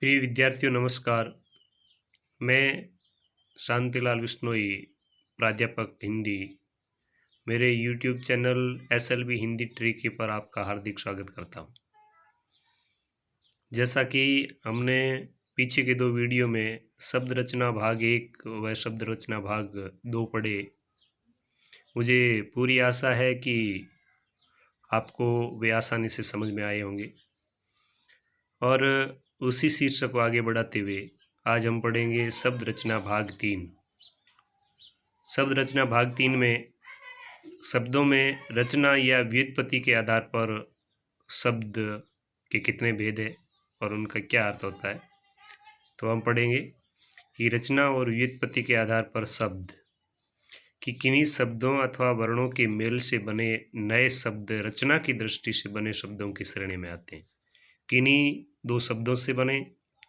प्रिय विद्यार्थियों नमस्कार। मैं शांतिलाल विश्नोई, प्राध्यापक हिंदी, मेरे YouTube channel SLB Hindi tricky पर आपका हार्दिक स्वागत करता हूँ। जैसा कि हमने पीछे के दो वीडियो में शब्द रचना भाग 1 व शब्द रचना भाग 2 पढ़े, मुझे पूरी आशा है कि आपको वे आसानी से समझ में आए होंगे। और उसी शीर्षक को आगे बढ़ाते हुए आज हम पढ़ेंगे शब्द रचना भाग 3। शब्द रचना भाग 3 में शब्दों में रचना या व्युत्पत्ति के आधार पर शब्द के कितने भेद हैं और उनका क्या अर्थ होता है। तो हम पढ़ेंगे कि रचना और व्युत्पत्ति के आधार पर शब्द कि किन्हीं शब्दों अथवा वर्णों के मेल से बने नए शब्द रचना की दृष्टि से बने शब्दों की श्रेणी में आते हैं। किन्हीं दो शब्दों से बने,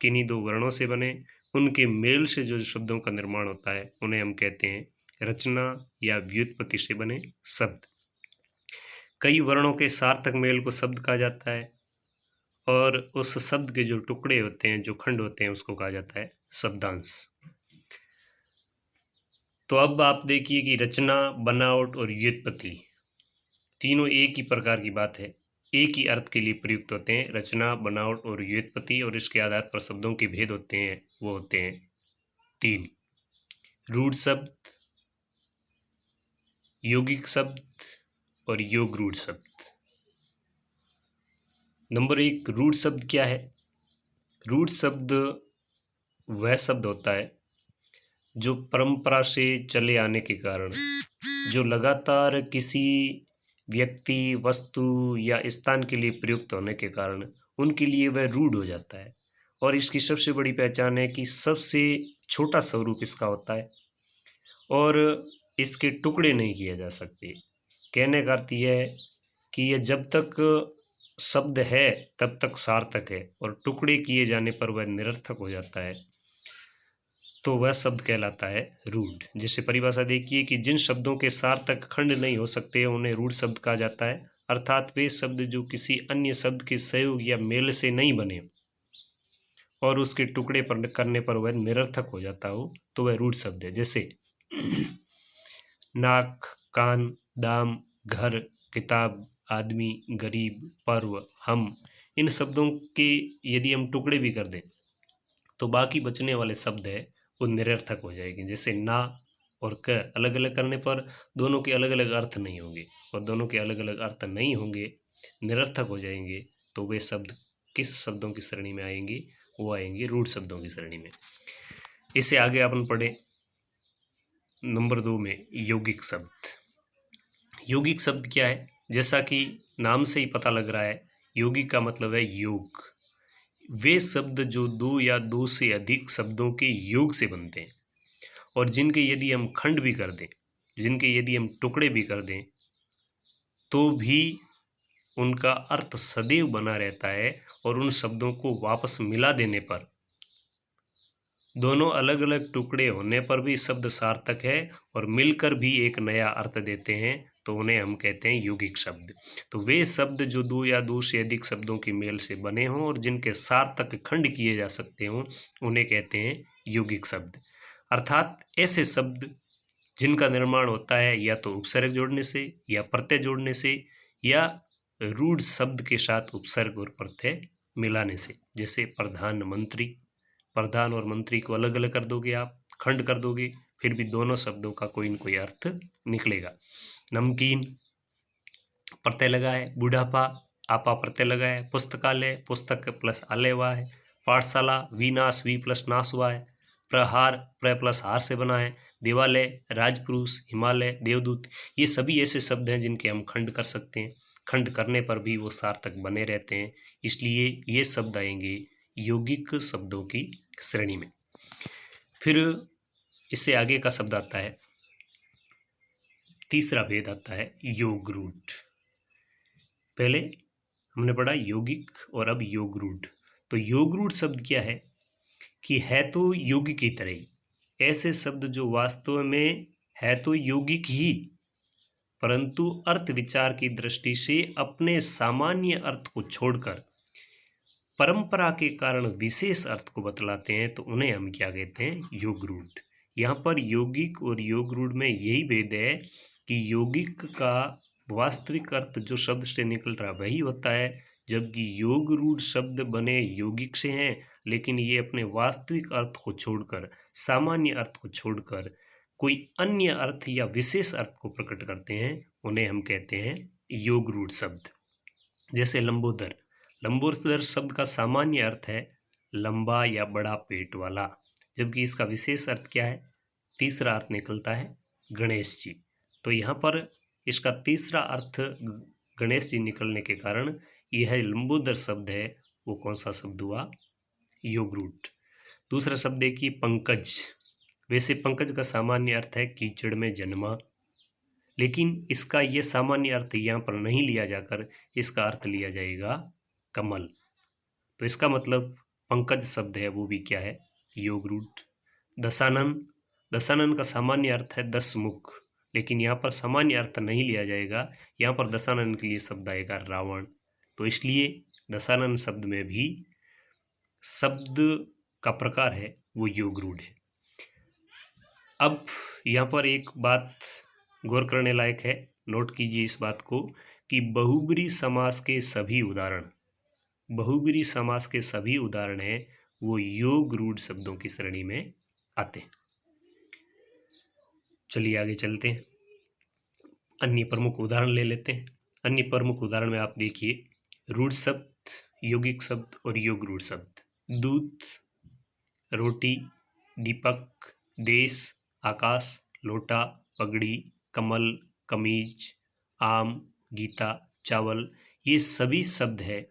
किन्हीं दो वर्णों से बने, उनके मेल से जो शब्दों का निर्माण होता है उन्हें हम कहते हैं रचना या व्युत्पत्ति से बने शब्द। कई वर्णों के सार्थक मेल को शब्द कहा जाता है और उस शब्द के जो टुकड़े होते हैं, जो खंड होते हैं, उसको कहा जाता है शब्दांश। तो अब आप देखिए कि रचना, बनावट और व्युत्पत्ति तीनों एक ही प्रकार की बात है, एक ही अर्थ के लिए प्रयुक्त होते हैं। रचना, बनावट और व्युत्पत्ति, और इसके आधार पर शब्दों के भेद होते हैं, वो होते हैं 3: रूढ़ शब्द, यौगिक शब्द और योग रूढ़ शब्द। नंबर 1, रूढ़ शब्द क्या है? रूढ़ शब्द वह शब्द होता है जो परंपरा से चले आने के कारण, जो लगातार किसी व्यक्ति, वस्तु या स्थान के लिए प्रयुक्त होने के कारण उनके लिए वह रूढ़ हो जाता है। और इसकी सबसे बड़ी पहचान है कि सबसे छोटा स्वरूप इसका होता है और इसके टुकड़े नहीं किए जा सकते। कहने का अर्थ यह है कि यह जब तक शब्द है तब तक सार्थक है और टुकड़े किए जाने पर वह निरर्थक हो जाता है, तो वह शब्द कहलाता है रूढ़। जैसे परिभाषा देखिए कि जिन शब्दों के सार्थक खंड नहीं हो सकते उन्हें रूढ़ शब्द कहा जाता है, अर्थात वे शब्द जो किसी अन्य शब्द के सहयोग या मेल से नहीं बने और उसके टुकड़े पर करने पर वह निरर्थक हो जाता हो, तो वह रूढ़ शब्द है। जैसे नाक, कान, दाम, घर, किताब, आदमी, गरीब, पर्व, हम, इन शब्दों के यदि हम टुकड़े भी कर दें तो बाकी बचने वाले शब्द है वो निरर्थक हो जाएगी। जैसे ना और क अलग अलग करने पर दोनों के अलग अलग अर्थ नहीं होंगे, और दोनों के अलग अलग अर्थ नहीं होंगे, निरर्थक हो जाएंगे, तो वे शब्द किस शब्दों की श्रेणी में आएंगे? वो आएंगे रूढ़ शब्दों की श्रेणी में। इससे आगे अपन पढ़े नंबर 2 में यौगिक शब्द। यौगिक शब्द क्या है? जैसा कि नाम से ही पता लग रहा है, यौगिक का मतलब है योग। वे शब्द जो दो या दो से अधिक शब्दों के योग से बनते हैं और जिनके यदि हम खंड भी कर दें, जिनके यदि हम टुकड़े भी कर दें, तो भी उनका अर्थ सदैव बना रहता है और उन शब्दों को वापस मिला देने पर, दोनों अलग अलग टुकड़े होने पर भी शब्द सार्थक है और मिलकर भी एक नया अर्थ देते हैं, तो उन्हें हम कहते हैं यौगिक शब्द। तो वे शब्द जो दो या दो से अधिक शब्दों की मेल से बने हों और जिनके सार्थक खंड किए जा सकते हों, उन्हें कहते हैं यौगिक शब्द। अर्थात ऐसे शब्द जिनका निर्माण होता है या तो उपसर्ग जोड़ने से या प्रत्यय जोड़ने से या रूढ़ शब्द के साथ उपसर्ग और प्रत्यय मिलाने से। जैसे प्रधानमंत्री, प्रधान और मंत्री को अलग अलग कर दोगे, आप खंड कर दोगे, फिर भी दोनों शब्दों का कोई न कोई अर्थ निकलेगा। नमकीन, प्रत्यय लगा है। बुढ़ापा, आपा प्रत्यय लगा है। पुस्तकालय, पुस्तक प्लस आलय हुआ है। पाठशाला, विनाश, वी प्लस नाश हुआ है। प्रहार, प्र प्लस हार से बना है। देवालय, राजपुरुष, हिमालय, देवदूत, ये सभी ऐसे शब्द हैं जिनके हम खंड कर सकते हैं। खंड करने पर भी वो सार्थक बने रहते हैं, इसलिए ये शब्द आएंगे यौगिक शब्दों की श्रेणी में। फिर इससे आगे का शब्द आता है, तीसरा भेद आता है योग रूढ़। पहले हमने पढ़ा यौगिक और अब योग रूढ़। तो योग रूढ़ शब्द क्या है कि है तो यौगिक की तरह ही, ऐसे शब्द जो वास्तव में है तो यौगिक ही, परंतु अर्थ विचार की दृष्टि से अपने सामान्य अर्थ को छोड़कर परंपरा के कारण विशेष अर्थ को बतलाते हैं तो उन्हें हम क्या कहते हैं, योग रूढ़। यहाँ पर यौगिक और योग रूढ़ में यही भेद है कि यौगिक का वास्तविक अर्थ जो शब्द से निकल रहा वही होता है, जबकि योग रूढ़ शब्द बने यौगिक से हैं, लेकिन ये अपने वास्तविक अर्थ को छोड़कर, सामान्य अर्थ को छोड़कर कोई अन्य अर्थ या विशेष अर्थ को प्रकट करते हैं, उन्हें हम कहते हैं योग रूढ़ शब्द। जैसे लंबोदर, लंबोदर शब्द का सामान्य अर्थ है लंबा या बड़ा पेट वाला, जबकि इसका विशेष अर्थ क्या है, तीसरा अर्थ निकलता है गणेश जी। तो यहाँ पर इसका तीसरा अर्थ गणेश जी निकलने के कारण यह लंबोदर शब्द है वो कौन सा शब्द हुआ, योग रूढ़। दूसरा शब्द देखिए पंकज। वैसे पंकज का सामान्य अर्थ है कीचड़ में जन्मा, लेकिन इसका यह सामान्य अर्थ यहाँ पर नहीं लिया जाकर इसका अर्थ लिया जाएगा कमल। तो इसका मतलब पंकज शब्द है वो भी क्या है, योग रूढ़। दशानन, दशानन का सामान्य अर्थ है 10 मुख, लेकिन यहाँ पर सामान्य अर्थ नहीं लिया जाएगा, यहाँ पर दशानन के लिए शब्द आएगा रावण। तो इसलिए दशानन शब्द में भी शब्द का प्रकार है वो योग रूढ़ है। अब यहाँ पर एक बात गौर करने लायक है, नोट कीजिए इस बात को कि बहुब्री समास के सभी उदाहरण, बहुब्री समास के सभी उदाहरण हैं वो योग रूढ़ शब्दों की श्रेणी में आते हैं। चलिए आगे चलते हैं, अन्य प्रमुख उदाहरण ले लेते हैं। अन्य प्रमुख उदाहरण में आप देखिए रूढ़ शब्द, यौगिक शब्द और योग रूढ़ शब्द। दूध, रोटी, दीपक, देश, आकाश, लोटा, पगड़ी, कमल, कमीज, आम, गीता, चावल, ये सभी शब्द है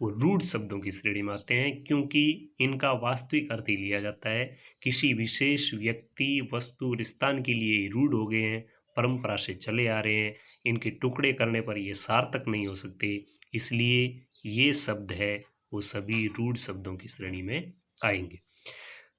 वो रूढ़ शब्दों की श्रेणी में आते हैं, क्योंकि इनका वास्तविक अर्थ ही लिया जाता है। किसी विशेष व्यक्ति, वस्तु और स्थान के लिए रूढ़ हो गए हैं, परंपरा से चले आ रहे हैं, इनके टुकड़े करने पर ये सार्थक नहीं हो सकते, इसलिए ये शब्द है वो सभी रूढ़ शब्दों की श्रेणी में आएंगे।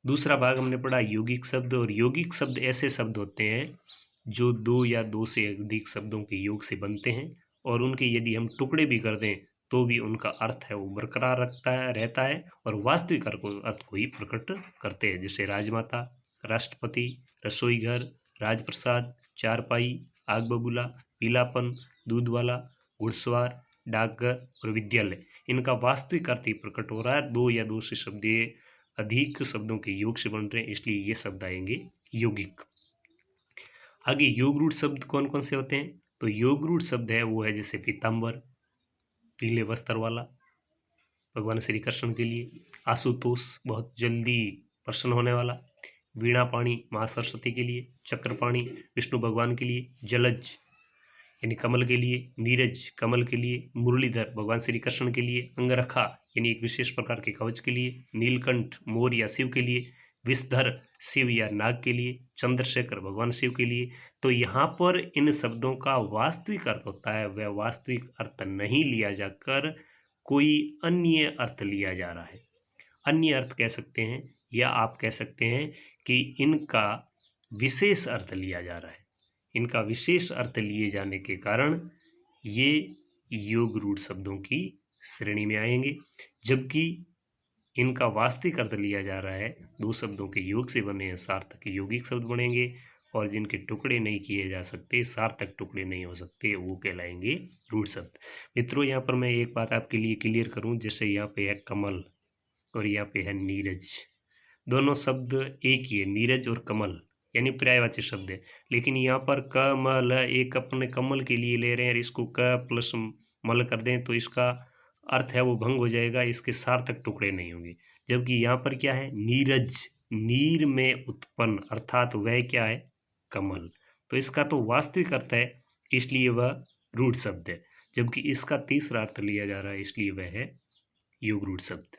दूसरा भाग हमने पढ़ा यौगिक शब्द, और यौगिक शब्द ऐसे शब्द होते हैं जो 2 या 2 से अधिक शब्दों के योग से बनते हैं, और उनके यदि हम टुकड़े भी कर दें तो भी उनका अर्थ है वो बरकरार रहता है और वास्तविक अर्थ को ही प्रकट करते हैं। जैसे राजमाता, राष्ट्रपति, रसोई घर, राजप्रसाद, चारपाई, आग बबूला, पीलापन, दूध वाला, घुड़सवार, डाकघर और विद्यालय, इनका वास्तविक अर्थ ही प्रकट हो रहा है। 2 या 2 से शब्द अधिक शब्दों के योग से बन रहे हैं, इसलिए ये शब्द आएंगे यौगिक। आगे योग रूढ़ शब्द कौन कौन से होते हैं, तो योग रूढ़ शब्द है वो है जैसे पीताम्बर, पीले वस्त्र वाला, भगवान श्री कृष्ण के लिए। आशुतोष, बहुत जल्दी प्रसन्न होने वाला। वीणा पाणी, माँ सरस्वती के लिए। चक्रपाणी, विष्णु भगवान के लिए। जलज यानी कमल के लिए। नीरज, कमल के लिए। मुरलीधर, भगवान श्री कृष्ण के लिए। अंगरखा यानी एक विशेष प्रकार के कवच के लिए। नीलकंठ, मोर या शिव के लिए। विषधर, शिव या नाग के लिए। चंद्रशेखर, भगवान शिव के लिए। तो यहाँ पर इन शब्दों का वास्तविक अर्थ होता है वह वास्तविक अर्थ नहीं लिया जाकर कोई अन्य अर्थ लिया जा रहा है। अन्य अर्थ कह सकते हैं, या आप कह सकते हैं कि इनका विशेष अर्थ लिया जा रहा है। इनका विशेष अर्थ लिए जाने के कारण ये योग रूढ़ शब्दों की श्रेणी में आएंगे, जबकि इनका वास्तविक अर्थ लिया जा रहा है 2 शब्दों के योग से बने हैं, सार्थक यौगिक शब्द बनेंगे, और जिनके टुकड़े नहीं किए जा सकते, सार्थक टुकड़े नहीं हो सकते, वो कहलाएंगे रूढ़ शब्द। मित्रों, यहाँ पर मैं एक बात आपके लिए क्लियर करूँ, जैसे यहाँ पे है कमल और यहाँ पे है नीरज, दोनों शब्द एक ही है, नीरज और कमल यानी पर्यायवाची शब्द है, लेकिन यहाँ पर कमल एक अपने कमल के लिए ले रहे हैं, इसको क प्लस मल कर दें तो इसका अर्थ है वो भंग हो जाएगा, इसके सार्थक टुकड़े नहीं होंगे। जबकि यहाँ पर क्या है, नीरज, नीर में उत्पन्न, अर्थात वह क्या है, कमल, तो इसका तो वास्तविक अर्थ है, इसलिए वह रूढ़ शब्द है, जबकि इसका तीसरा अर्थ लिया जा रहा है, इसलिए वह है योग रूढ़ शब्द।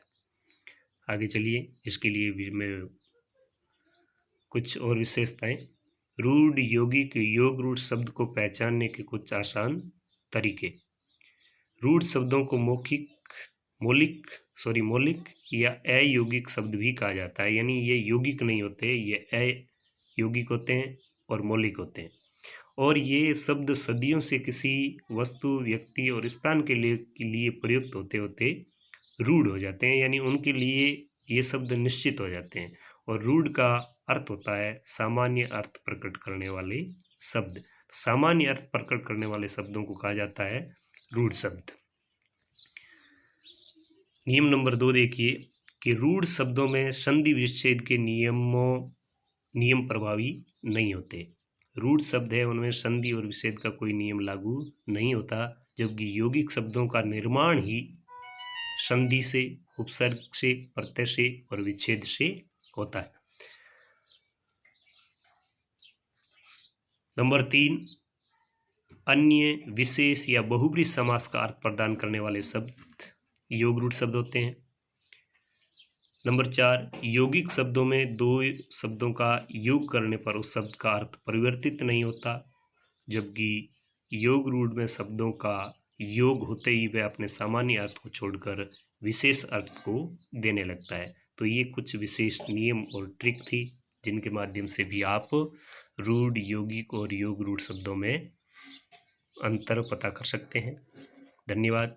आगे चलिए, इसके लिए मैं कुछ और विशेषताएं। रूढ़, यौगिक, योग रूढ़ शब्द को पहचानने के कुछ आसान तरीके। रूढ़ शब्दों को मौलिक या अयौगिक शब्द भी कहा जाता है, यानी ये यौगिक नहीं होते, ये अयौगिक होते हैं और मौलिक होते हैं, और ये शब्द सदियों से किसी वस्तु, व्यक्ति और स्थान के लिए प्रयुक्त होते होते रूढ़ हो जाते हैं, यानी उनके लिए ये शब्द निश्चित हो जाते हैं। और रूढ़ का अर्थ होता है सामान्य अर्थ प्रकट करने वाले शब्द। सामान्य अर्थ प्रकट करने वाले शब्दों को कहा जाता है रूढ़ शब्द। नियम नंबर 2 देखिए कि रूढ़ शब्दों में संधि विच्छेद के नियम प्रभावी नहीं होते। रूढ़ शब्द है उनमें संधि और विच्छेद का कोई नियम लागू नहीं होता, जबकि यौगिक शब्दों का निर्माण ही संधि से, उपसर्ग से, प्रत्यय से और विच्छेद से होता है। नंबर 3, अन्य विशेष या बहुब्रीहि समास का अर्थ प्रदान करने वाले शब्द योग रूढ़ शब्द होते हैं। नंबर 4, यौगिक शब्दों में दो शब्दों का योग करने पर उस शब्द का अर्थ परिवर्तित नहीं होता, जबकि योग रूढ़ में शब्दों का योग होते ही वह अपने सामान्य अर्थ को छोड़कर विशेष अर्थ को देने लगता है। तो ये कुछ विशेष नियम और ट्रिक थी जिनके माध्यम से भी आप रूढ़, यौगिक और योग रूढ़ शब्दों में अंतर पता कर सकते हैं। धन्यवाद।